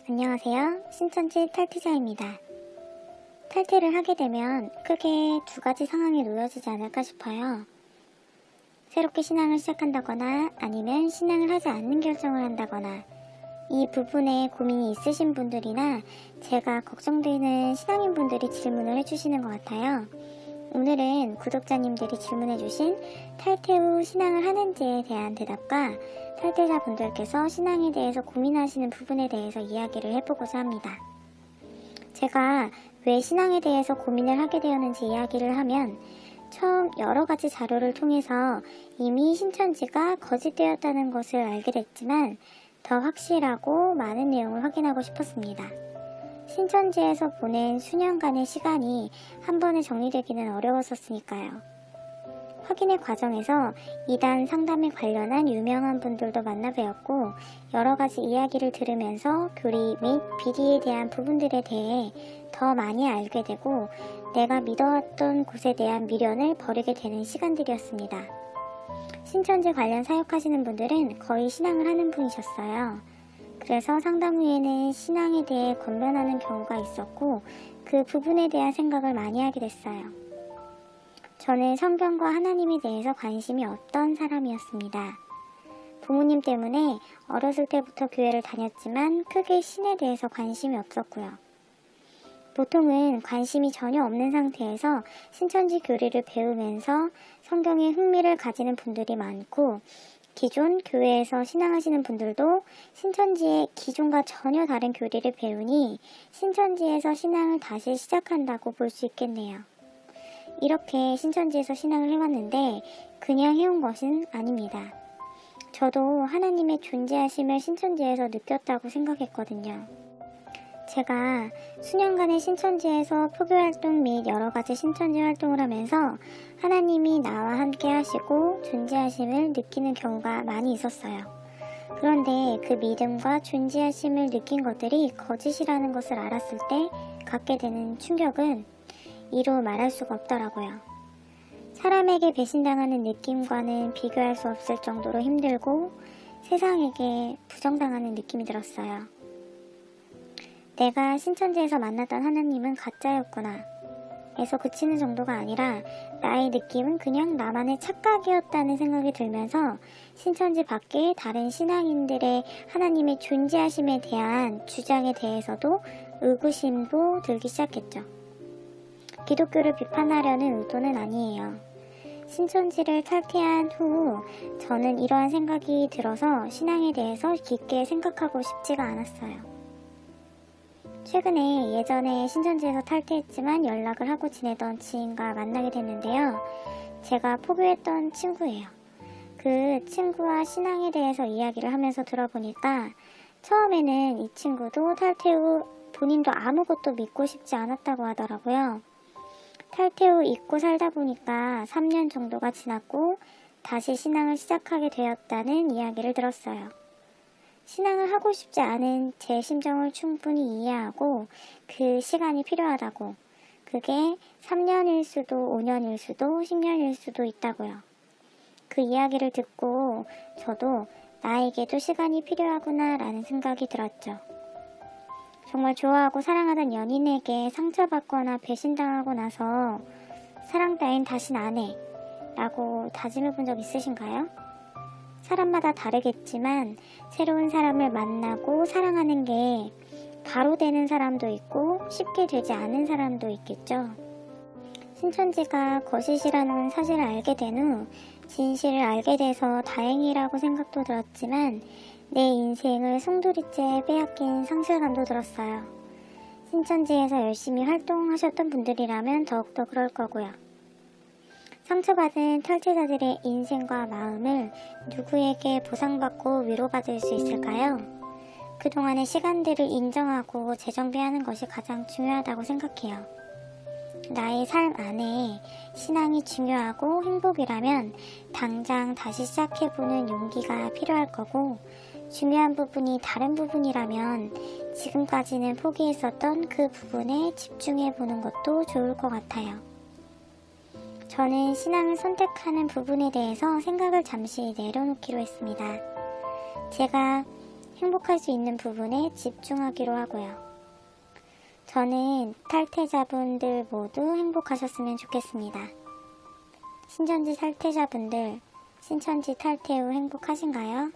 안녕하세요. 신천지 탈퇴자입니다. 탈퇴를 하게 되면 크게 두 가지 상황에 놓여지지 않을까 싶어요. 새롭게 신앙을 시작한다거나 아니면 신앙을 하지 않는 결정을 한다거나 이 부분에 고민이 있으신 분들이나 제가 걱정되는 신앙인분들이 질문을 해주시는 것 같아요. 오늘은 구독자님들이 질문해주신 탈퇴 후 신앙을 하는지에 대한 대답과 탈퇴자분들께서 신앙에 대해서 고민하시는 부분에 대해서 이야기를 해보고자 합니다. 제가 왜 신앙에 대해서 고민을 하게 되었는지 이야기를 하면 처음 여러 가지 자료를 통해서 이미 신천지가 거짓되었다는 것을 알게 됐지만 더 확실하고 많은 내용을 확인하고 싶었습니다. 신천지에서 보낸 수년간의 시간이 한 번에 정리되기는 어려웠었으니까요. 확인의 과정에서 이단 상담에 관련한 유명한 분들도 만나뵈었고 여러 가지 이야기를 들으면서 교리 및 비리에 대한 부분들에 대해 더 많이 알게 되고 내가 믿어왔던 곳에 대한 미련을 버리게 되는 시간들이었습니다. 신천지 관련 사역하시는 분들은 거의 신앙을 하는 분이셨어요. 그래서 상담 후에는 신앙에 대해 권면하는 경우가 있었고 그 부분에 대한 생각을 많이 하게 됐어요. 저는 성경과 하나님에 대해서 관심이 없던 사람이었습니다. 부모님 때문에 어렸을 때부터 교회를 다녔지만 크게 신에 대해서 관심이 없었고요. 보통은 관심이 전혀 없는 상태에서 신천지 교리를 배우면서 성경에 흥미를 가지는 분들이 많고 기존 교회에서 신앙하시는 분들도 신천지의 기존과 전혀 다른 교리를 배우니 신천지에서 신앙을 다시 시작한다고 볼 수 있겠네요. 이렇게 신천지에서 신앙을 해왔는데 그냥 해온 것은 아닙니다. 저도 하나님의 존재하심을 신천지에서 느꼈다고 생각했거든요. 제가 수년간의 신천지에서 포교활동 및 여러가지 신천지 활동을 하면서 하나님이 나와 함께 하시고 존재하심을 느끼는 경우가 많이 있었어요. 그런데 그 믿음과 존재하심을 느낀 것들이 거짓이라는 것을 알았을 때 갖게 되는 충격은 이루 말할 수가 없더라고요. 사람에게 배신당하는 느낌과는 비교할 수 없을 정도로 힘들고 세상에게 부정당하는 느낌이 들었어요. 내가 신천지에서 만났던 하나님은 가짜였구나 에서 그치는 정도가 아니라 나의 느낌은 그냥 나만의 착각이었다는 생각이 들면서 신천지 밖에 다른 신앙인들의 하나님의 존재하심에 대한 주장에 대해서도 의구심도 들기 시작했죠. 기독교를 비판하려는 의도는 아니에요. 신천지를 탈퇴한 후 저는 이러한 생각이 들어서 신앙에 대해서 깊게 생각하고 싶지가 않았어요. 최근에 예전에 신천지에서 탈퇴했지만 연락을 하고 지내던 지인과 만나게 됐는데요. 제가 포교했던 친구예요. 그 친구와 신앙에 대해서 이야기를 하면서 들어보니까 처음에는 이 친구도 탈퇴 후 본인도 아무것도 믿고 싶지 않았다고 하더라고요. 탈퇴 후 잊고 살다 보니까 3년 정도가 지났고 다시 신앙을 시작하게 되었다는 이야기를 들었어요. 신앙을 하고 싶지 않은 제 심정을 충분히 이해하고 그 시간이 필요하다고, 그게 3년일 수도 5년일 수도 10년일 수도 있다고요. 그 이야기를 듣고 저도 나에게도 시간이 필요하구나 라는 생각이 들었죠. 정말 좋아하고 사랑하던 연인에게 상처받거나 배신당하고 나서 사랑 따윈 다신 안 해 라고 다짐해 본 적 있으신가요? 사람마다 다르겠지만 새로운 사람을 만나고 사랑하는 게 바로 되는 사람도 있고 쉽게 되지 않은 사람도 있겠죠. 신천지가 거짓이라는 사실을 알게 된 후 진실을 알게 돼서 다행이라고 생각도 들었지만 내 인생을 송두리째 빼앗긴 상실감도 들었어요. 신천지에서 열심히 활동하셨던 분들이라면 더욱더 그럴 거고요. 상처받은 탈퇴자들의 인생과 마음을 누구에게 보상받고 위로받을 수 있을까요? 그동안의 시간들을 인정하고 재정비하는 것이 가장 중요하다고 생각해요. 나의 삶 안에 신앙이 중요하고 행복이라면 당장 다시 시작해보는 용기가 필요할 거고, 중요한 부분이 다른 부분이라면 지금까지는 포기했었던 그 부분에 집중해보는 것도 좋을 것 같아요. 저는 신앙을 선택하는 부분에 대해서 생각을 잠시 내려놓기로 했습니다. 제가 행복할 수 있는 부분에 집중하기로 하고요. 저는 탈퇴자분들 모두 행복하셨으면 좋겠습니다. 신천지 탈퇴자분들, 신천지 탈퇴 후 행복하신가요?